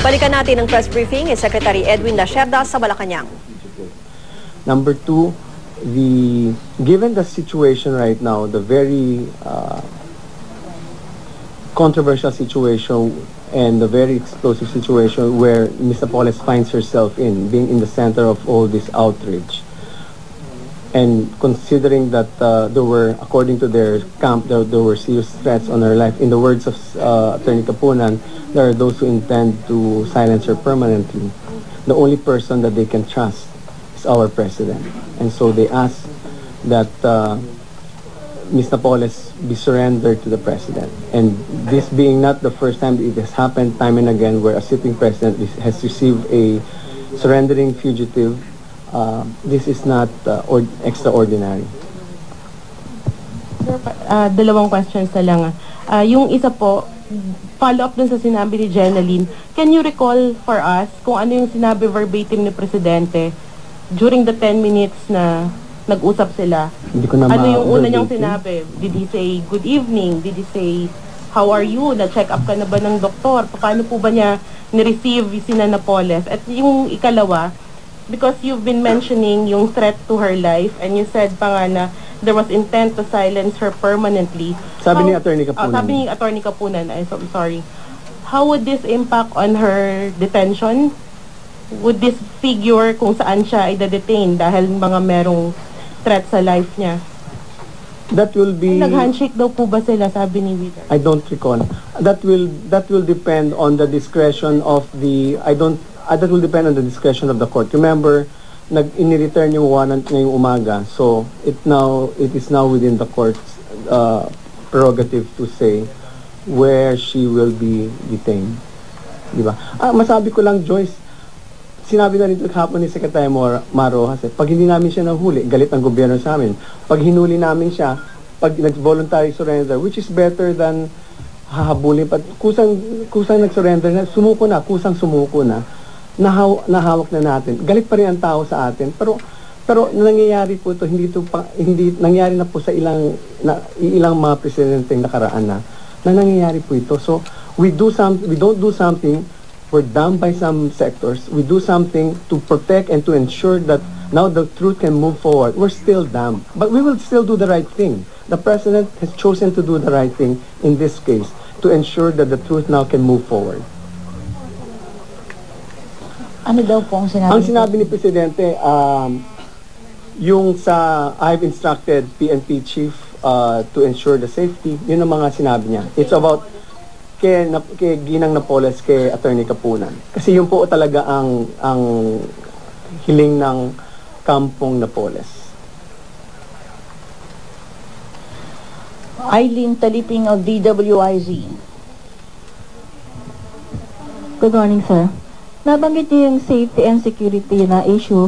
Balikan natin ang press briefing ni Secretary Edwin Lacerda sa Malacanang. Number two, given the situation right now, the very controversial situation and the very explosive situation where Ms. Napoles finds herself in, being in the center of all this outrage, and considering that there were, according to their camp, there were serious threats on her life. In the words of Attorney Kapunan, there are those who intend to silence her permanently. The only person that they can trust is our president. And so they ask that Ms. Napoles be surrendered to the president. And this being not the first time it has happened, time and again, where a sitting president has received a surrendering fugitive, this is not extraordinary. Sir, dalawang questions na lang. Yung isa po, follow-up dun sa sinabi ni Jeneline, can you recall for us kung ano yung sinabi verbatim ni Presidente during the 10 minutes na nag-usap sila? Hindi ko na ano yung una niyang sinabi? Did he say, good evening? Did he say, how are you? Na-check up ka na ba ng doktor? Paano po ba niya ni-receive si Napoles? At yung ikalawa, because you've been mentioning yung threat to her life and you said pa nga na there was intent to silence her permanently. Sabi ni Attorney Kapunan. Sabi ni Attorney Kapunan, I'm sorry. How would this impact on her detention? Would this figure kung saan siya ay detain dahil mga merong threat sa life niya? That will be... Nag-handshake daw po ba sila, sabi ni Wheeler? I don't recall. That will depend on the discretion of the... that will depend on the discretion of the court. Remember, in-return yung warrant ngayong umaga. So, it is now within the court's prerogative to say where she will be detained. Di ba? Masabi ko lang, Joyce, sinabi na rin kahapon ni Secretary Maro kasi pag hindi namin siya nahuli, galit ang gobyerno sa amin. Pag hinuli namin siya, pag nag-voluntary surrender, which is better than hahabulin. Kusang nag-surrender na, kusang sumuko na, nahawak na natin. Galit pa rin ang tao sa atin. Pero nangyayari po ito, hindi nangyari na po sa ilang mga presidenteng nakaraan na nangyayari po ito. So, we don't do something. We're dumb by some sectors. We do something to protect and to ensure that now the truth can move forward. We're still dumb, but we will still do the right thing. The president has chosen to do the right thing in this case to ensure that the truth now can move forward. Ano daw po ang sinabi? Ang sinabi ni Presidente, yung I've instructed PNP chief to ensure the safety, yun ang mga sinabi niya. It's about kay Ginang Napoles, kay Attorney Kapunan. Kasi yun po talaga ang hiling ng kampong Napoles. Eileen Taliping of DWIZ. Good morning, sir. Nabanggit niyo yung safety and security na issue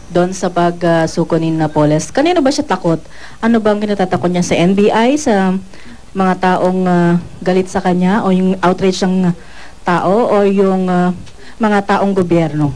doon sa pagsuko ni Napoles. Kanino ba siya takot? Ano bang kinatatakot niya sa NBI, sa mga taong galit sa kanya, o yung outrage ng tao, o yung mga taong gobyerno?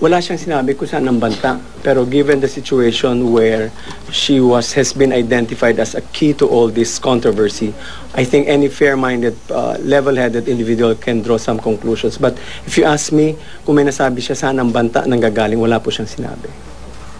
Wala siyang sinabi kung saan ang banta. Pero given the situation where she has been identified as a key to all this controversy, I think any fair-minded, level-headed individual can draw some conclusions. But if you ask me, kung may nasabi siya saan ang banta nanggagaling, wala po siyang sinabi.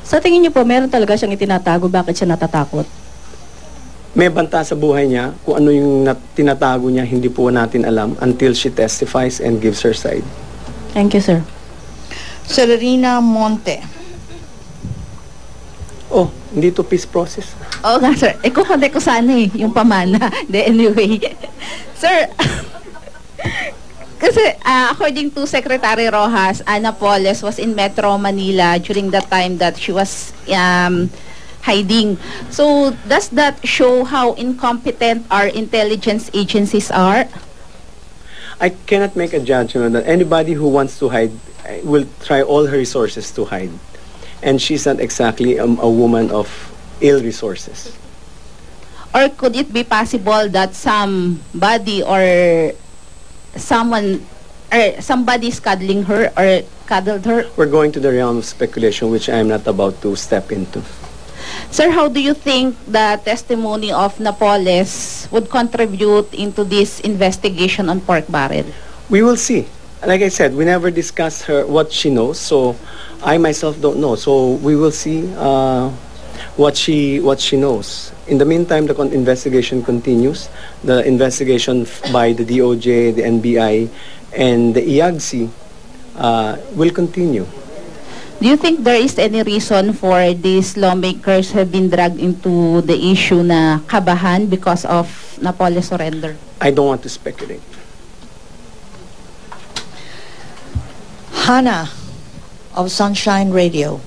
Sa tingin niyo po, meron talaga siyang itinatago? Bakit siya natatakot? May banta sa buhay niya. Kung ano yung tinatago niya, hindi po natin alam until she testifies and gives her side. Thank you, sir. Celerina Monte. Oh, hindi to peace process. Oo nga, sir. Kukundi ko sana yung pamana. Anyway. Sir, kasi according to Secretary Rojas, Napoles was in Metro Manila during the time that she was hiding. So, does that show how incompetent our intelligence agencies are? I cannot make a judgment that anybody who wants to hide will try all her resources to hide. And she's not exactly a woman of ill resources. Or could it be possible that somebody or somebody's cuddling her or cuddled her? We're going to the realm of speculation, which I'm not about to step into. Sir, how do you think the testimony of Napoles would contribute into this investigation on pork barrel? We will see. Like I said, we never discussed what she knows, so I myself don't know. So we will see what she knows. In the meantime, the investigation continues. The investigation by the DOJ, the NBI, and the IAGC will continue. Do you think there is any reason for these lawmakers have been dragged into the issue na kabahan because of Napoles surrender? I don't want to speculate. Hannah of Sunshine Radio.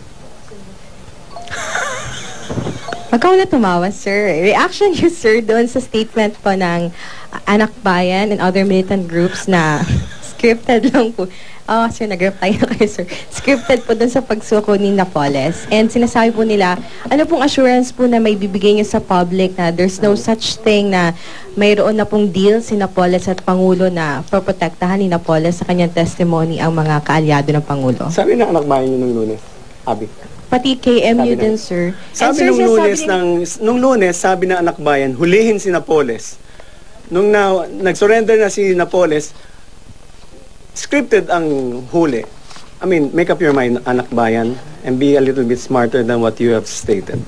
Magkao na tumawa, sir. Reaction niyo, sir, doon sa statement po ng Anak Bayan and other militant groups na scripted lang po. Oh, sir, nag-reply na kayo, sir. Scripted po doon sa pagsuko ni Napoles. And sinasabi po nila, ano pong assurance po na may bibigay niyo sa public na there's no such thing na mayroon na pong deal si Napoles at Pangulo na proprotektahan ni Napoles sa kanyang testimony ang mga kaalyado ng Pangulo? Sabi ng Anak Bayan nung Lunes, Abi. Pati KMU Sabi din, na- sir. Sabi And, sir, nung Lunes, sabi ng Anak Bayan, hulihin si Napoles. Nung nag-surrender na si Napoles, scripted ang huli. I mean, make up your mind, Anak Bayan, and be a little bit smarter than what you have stated.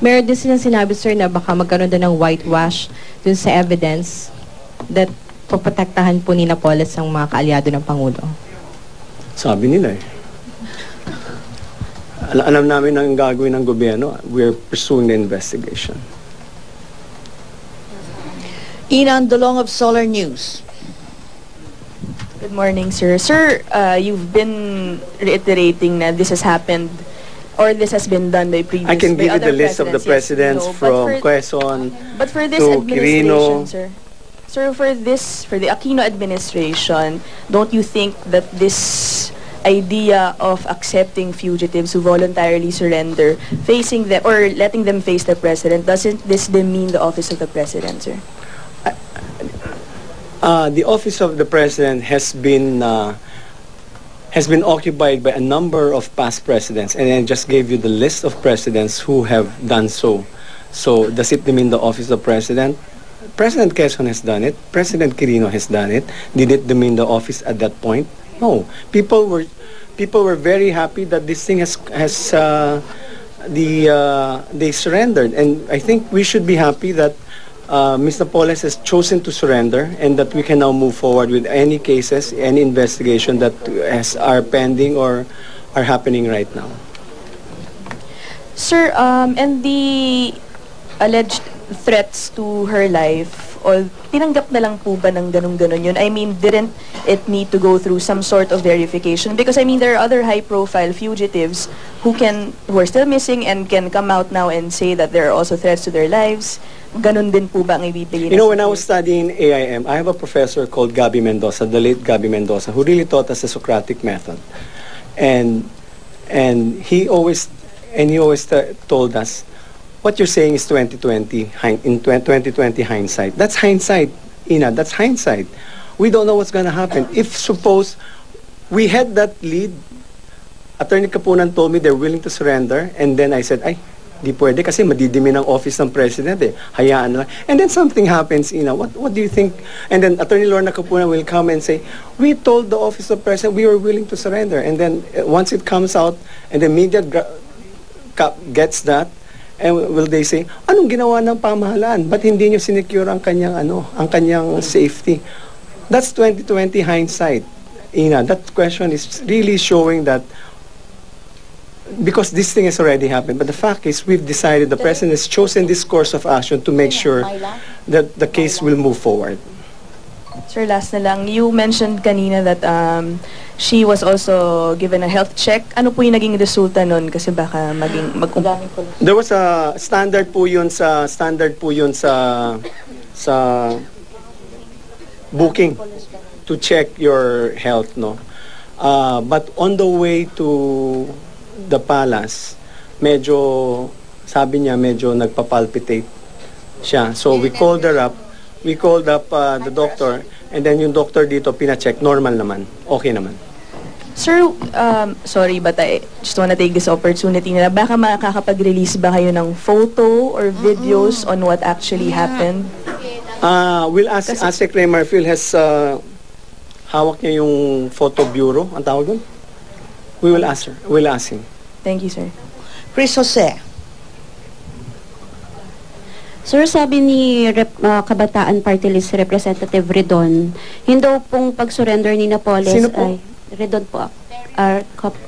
Meron din silang sinabi, sir, na baka magkaroon din ng whitewash dun sa evidence that poprotektahan po ni Napoles ang mga kaalyado ng Pangulo. Sabi nila eh. Alam namin ang gagawin ng gobyerno. We're pursuing the investigation. Inan Dolong of Solar News. Good morning, sir. Sir, you've been reiterating that this has happened or this has been done by previous I can give you other the list of the presidents, presidents yes, we know. from Quezon But for this to administration, Quirino. sir. Sir, for the Aquino administration, don't you think that this idea of accepting fugitives who voluntarily surrender, facing them or letting them face the president, doesn't this demean the office of the president, sir? The office of the president has been occupied by a number of past presidents, and I just gave you the list of presidents who have done so. So does it demean the office of the president? President Quezon has done it. President Quirino has done it. Did it demean the office at that point? No. People were very happy that this thing they surrendered, and I think we should be happy that Mr. Napoles has chosen to surrender, and that we can now move forward with any cases, any investigation that are pending or are happening right now. Sir, and the alleged threats to her life, or tinanggap na lang po ba ng ganun-ganun yun? I mean, didn't it need to go through some sort of verification? Because I mean, there are other high-profile fugitives who are still missing and can come out now and say that there are also threats to their lives. Ganun din po ba ang ibibigay? You know, when I was studying AIM, I have a professor called Gabi Mendoza, the late Gabi Mendoza, who really taught us the Socratic method, and he always told us, what you're saying is 2020 hindsight. That's hindsight, Ina. That's hindsight. We don't know what's going to happen. If suppose we had that lead, Attorney Kapunan told me they're willing to surrender, and then I said, ay, di pwede kasi madidimi ng office ng president eh. Hayaan lang. And then something happens, Ina. What do you think? And then Attorney Lorna Kapunan will come and say, we told the office of president we were willing to surrender. And then once it comes out, and the media gets that, and will they say, anong ginawa ng pamahalaan? Ba't hindi nyo sinecure ang kanyang safety? That's 2020 hindsight. Ina, that question is really showing that because this thing has already happened, but the fact is we've decided, the president has chosen this course of action to make sure that the case will move forward. Sir, last na lang. You mentioned kanina that she was also given a health check. Ano po yung naging resulta nun? Kasi baka There was a standard po yun sa booking to check your health, no? But on the way to the palace, sabi niya medyo nagpapalpitate siya. So we called up the doctor, and then yung doctor dito pina-check, normal naman, okay naman. Sir, sorry, but I just wanna take this opportunity na baka makakapag-release ba kayo ng photo or videos on what actually happened? We'll ask Secretary Marfil hawak niya yung photo bureau, ang tawag doon? We will ask her. We'll ask him. Thank you, sir. Chris Jose. Sir, sabi ni Kabataan Party List Representative Redon, hindi pong pag-surrender ni Napoles Sino po? ay Redon po.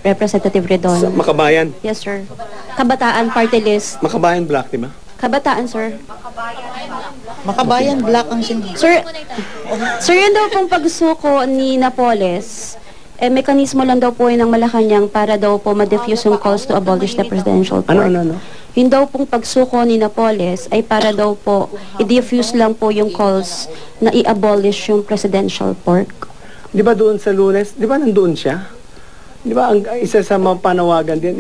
Representative Redon. Sa Makabayan. Yes, sir. Kabataan Party List. Makabayan Black, di ba? Kabataan, sir. Makabayan Black ang sindi. Sir, yun daw pong pagsuko ni Napoles, mekanismo lang daw po yun ng Malacanang para daw po ma-diffuse yung calls to abolish the presidential court. Ano? Yung daw pong pagsuko ni Napoles ay para daw po i-diffuse lang po yung calls na i-abolish yung presidential pork. Di ba doon sa Lunes, di ba nandoon siya? Di ba ang isa sa mga panawagan din,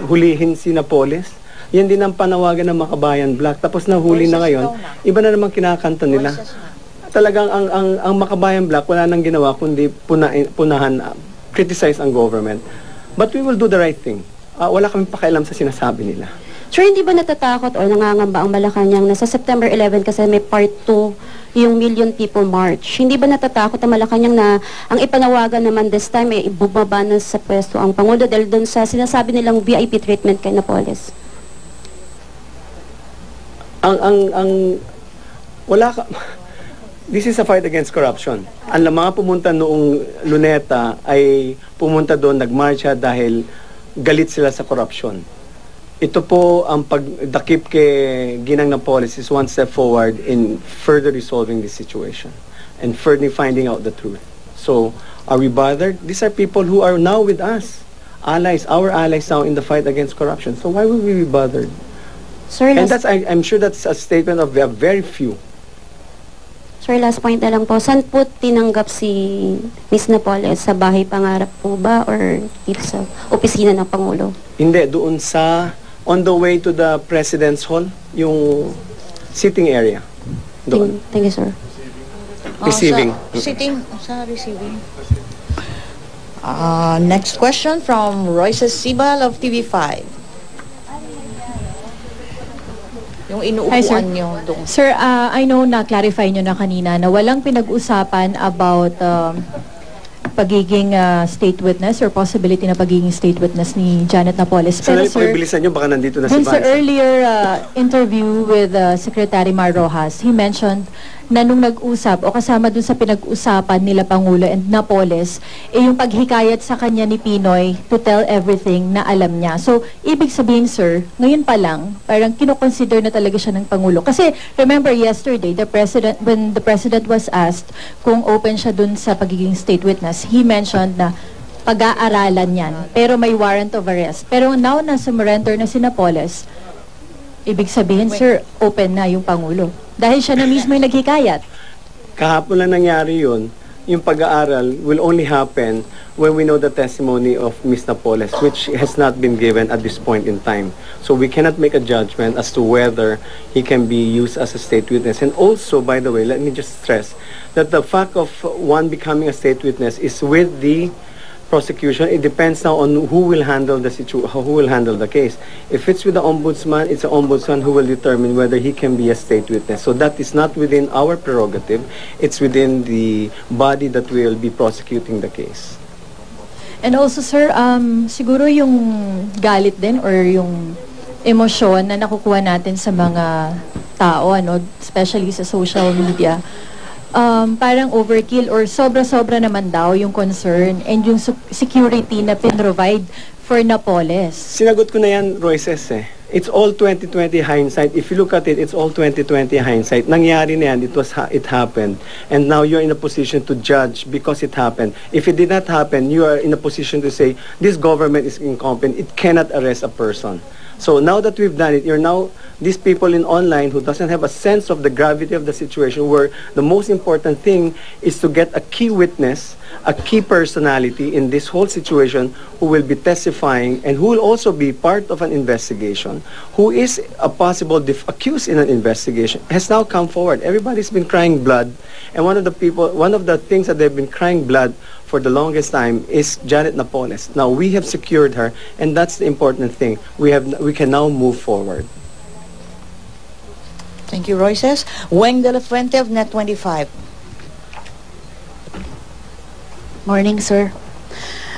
hulihin si Napoles? Yan din ang panawagan ng Makabayan Black. Tapos nahuli na ngayon, iba na naman kinakanta nila. Talagang ang Makabayan Black, wala nang ginawa kundi punahan, criticize ang government. But we will do the right thing. Wala kaming pakialam sa sinasabi nila. Sir, hindi ba natatakot o nangangamba ang Malacanang na sa September 11 kasi may part 2 yung Million People March? Hindi ba natatakot ang Malacanang na ang ipanawagan naman this time ay bumaba na sa pwesto ang Pangulo dahil doon sa sinasabi nilang VIP treatment kay Napoles? This is a fight against corruption. Ang mga pumunta noong Luneta ay pumunta doon, nagmarcha dahil galit sila sa corruption. Ito po ang pagdakip kay Ginang Napoles is one step forward in further resolving this situation and further finding out the truth. So, are we bothered? These are people who are now with us. Allies, our allies now in the fight against corruption. So why would we be bothered? Sir, And I'm sure that's a statement of very few. Sir, last point na lang po. Saan po tinanggap si Ms. Napoles? Sa bahay pangarap po ba or dito sa opisina ng Pangulo? Hindi, doon sa, on the way to the President's Hall, yung sitting area. Doon. Thank you, sir. Receiving. Sa receiving. Next question from Royce Sibal of TV5. Yung inuupuan nyo doon. Sir, I know na-clarify nyo na kanina na walang pinag-usapan about pagiging state witness or possibility na pagiging state witness ni Janet Napoles. Pero Sir, bilisan nyo, baka nandito na si dun sa Vice. earlier interview with Secretary Mar Rojas, he mentioned na nung nag-usap o kasama dun sa pinag-usapan nila Pangulo and Napoles, yung paghikayat sa kanya ni Pinoy to tell everything na alam niya. So, ibig sabihin, sir, ngayon pa lang, parang kinoconsider na talaga siya ng Pangulo. Kasi, remember yesterday, when the President was asked kung open siya dun sa pagiging state witness, he mentioned na pag-aaralan yan, pero may warrant of arrest. Pero now na surrender na si Napoles, ibig sabihin, sir, open na yung Pangulo. Dahil siya na mismo yung naghikayat. Kahapon lang nangyari yun, yung pag-aaral will only happen when we know the testimony of Ms. Napoles, which has not been given at this point in time. So we cannot make a judgment as to whether he can be used as a state witness. And also, by the way, let me just stress that the fact of one becoming a state witness is with the prosecution. It depends now on who will handle the case. If it's with the ombudsman, it's the ombudsman who will determine whether he can be a state witness. So that is not within our prerogative. It's within the body that will be prosecuting the case. And also, sir, siguro yung galit din or yung emosyon na nakukuha natin sa mga tao, especially sa social media, parang overkill or sobra-sobra naman daw yung concern and yung security na pinrovide for Napoles. Sinagot ko na yan, Royces, eh. It's all 2020 hindsight. If you look at it, it's all 2020 hindsight. Nangyari na yan, it happened. And now you're in a position to judge because it happened. If it did not happen, you are in a position to say, this government is incompetent. It cannot arrest a person. So now that we've done it, these people in online who doesn't have a sense of the gravity of the situation, where the most important thing is to get a key witness, a key personality in this whole situation who will be testifying and who will also be part of an investigation, who is a possible accused in an investigation, has now come forward. Everybody's been crying blood, and one of the things that they've been crying blood for the longest time is Janet Napoles. Now we have secured her, and that's the important thing. We can now move forward. Thank you, Royces. Weng de la Fuente of Net 25. Morning, sir.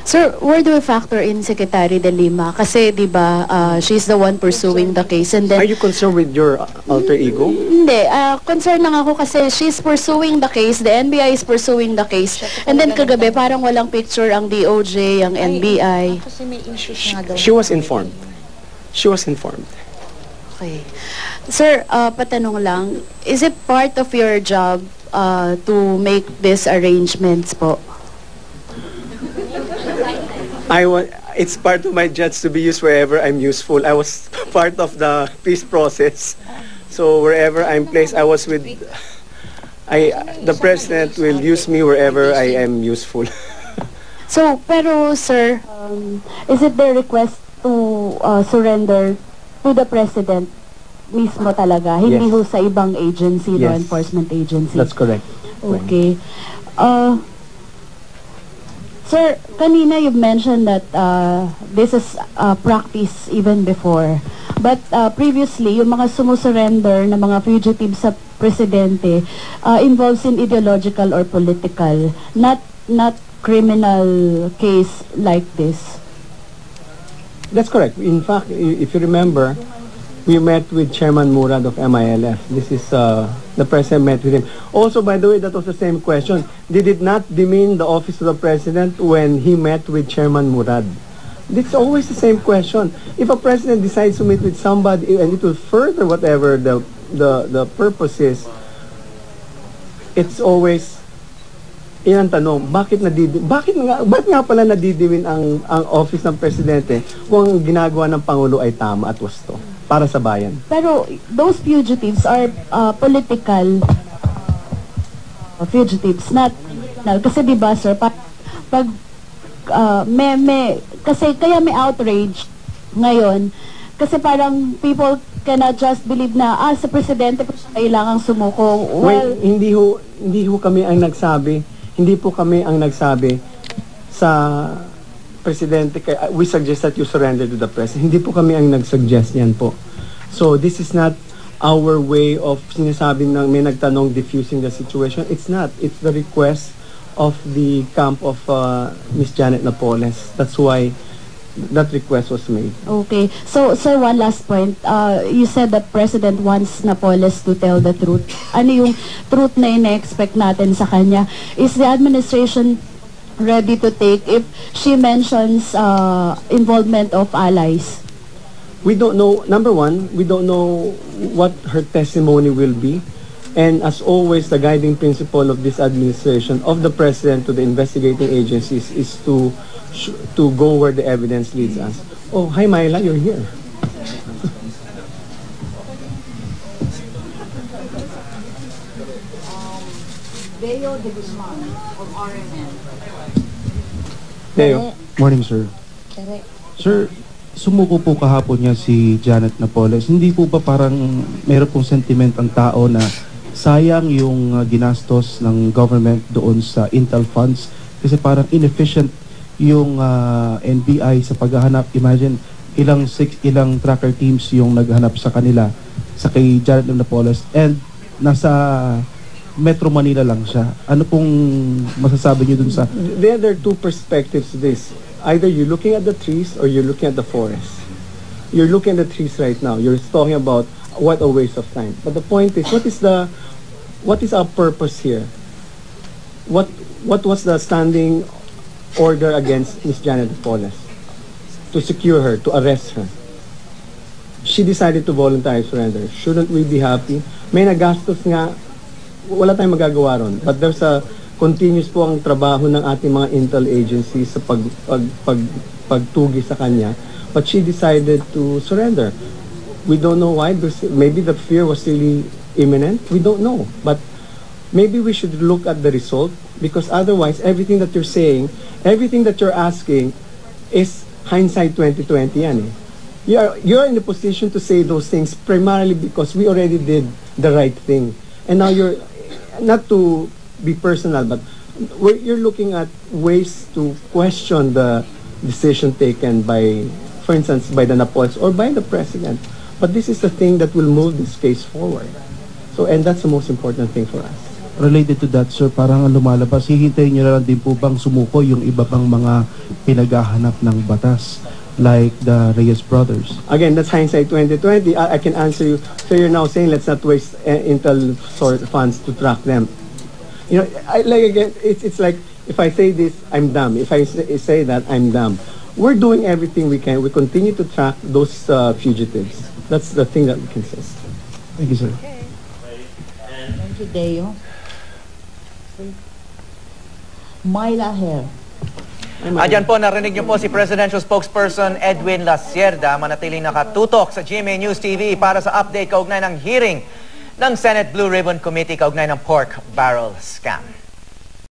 Sir, where do we factor in Secretary De Lima? Kasi, di ba, she's the one pursuing the case. And then, Are you concerned with your alter ego? hindi, concerned lang ako kasi she's pursuing the case, the NBI is pursuing the case. And then kagabi, parang walang picture ang DOJ, ang NBI. Kasi may issues nga daw. She was informed. She was informed. Okay. Sir, patanong lang, is it part of your job to make these arrangements po? It's part of my judge to be used wherever I'm useful. I was part of the peace process. So wherever I'm placed, the president will use me wherever I am useful. So, pero sir, Is it their request to surrender to the president mismo talaga? Hindi Yes. ho sa ibang agency, law Yes. enforcement agency? That's correct. Okay. Sir, kanina you've mentioned that this is practice even before. But previously, yung mga sumusurrender na mga fugitives sa presidente involves in ideological or political, not criminal case like this. That's correct. In fact, if you remember, we met with Chairman Murad of MILF. This is the president met with him. Also, by the way, that was the same question. Did it not demean the office of the president when he met with Chairman Murad? It's always the same question. If a president decides to meet with somebody and it will further whatever the purpose is, it's always yan ang tanong, bakit nga pala nadidiwin ang office ng presidente kung ang ginagawa ng Pangulo ay tama at wasto para sa bayan? Pero those fugitives are political fugitives, not criminal. Kasi di ba sir, pag kasi kaya may outrage ngayon kasi parang people cannot just believe na sa presidente po siya kailangang sumuko. Well, hindi ho kami ang nagsabi. Hindi po kami ang nagsabi sa presidente, we suggest that you surrender to the president. Hindi po kami ang nagsuggest yan po. So this is not our way of sinasabi ng may nagtanong diffusing the situation. It's not. It's the request of the camp of Miss Janet Napoles. That's why that request was made. okay. So, sir, one last point. You said that President wants Napoles to tell the truth. Ano yung truth na ina-expect natin sa kanya? Is the administration ready to take if she mentions involvement of allies? We don't know, number one, we don't know what her testimony will be. And as always, the guiding principle of this administration, of the president to the investigating agencies, is to go where the evidence leads us. Oh, hi Myla, you're here. Deo de Guzman of RMN. Deo. Morning, sir. Sir, sumuko po kahapon niya si Janet Napoles. Hindi po ba parang meron pong sentiment ang tao na sayang yung ginastos ng government doon sa Intel funds kasi parang inefficient yung NBI sa paghahanap. Imagine ilang tracker teams yung naghanap sa kanila sa kay Janet Napoles and nasa Metro Manila lang siya. Ano pong masasabi niyo dun sa... There are two perspectives to this. Either you're looking at the trees or you're looking at the forest. You're looking at the trees right now. You're talking about what a waste of time. But the point is, what is our purpose here? What was the standing order against Miss Janet Napoles? To secure her, to arrest her. She decided to voluntarily surrender. Shouldn't we be happy? May nagastos nga, wala tayong magagawa ron. But there's a continuous po ang trabaho ng ating mga intel agencies sa pagtugi sa kanya. But she decided to surrender. We don't know why. Maybe the fear was really imminent. We don't know. But maybe we should look at the result, because otherwise everything that you're saying, everything that you're asking is hindsight 2020 yan eh. You're in a position to say those things primarily because we already did the right thing. And now you're, not to be personal, but you're looking at ways to question the decision taken by, for instance, by the Napoles or by the president. But this is the thing that will move this case forward. So, and that's the most important thing for us. related to that, sir, parang ang lumalabas, hihintayin nyo na lang din po bang sumuko yung iba pang mga pinaghahanap ng batas, like the Reyes brothers? Again, that's hindsight 2020. I can answer you. So you're now saying let's not waste Intel funds to track them. You know, it's like if I say this, I'm dumb. If I say that, I'm dumb. We're doing everything we can. We continue to track those fugitives. That's the thing that we can say. Thank you, sir. Thank you, Deo. Myla Hare. Ayan po, narinig niyo po si Presidential Spokesperson Edwin La Sierda, manatiling nakatutok sa GMA News TV para sa update kaugnay ng hearing ng Senate Blue Ribbon Committee kaugnay ng pork barrel scam.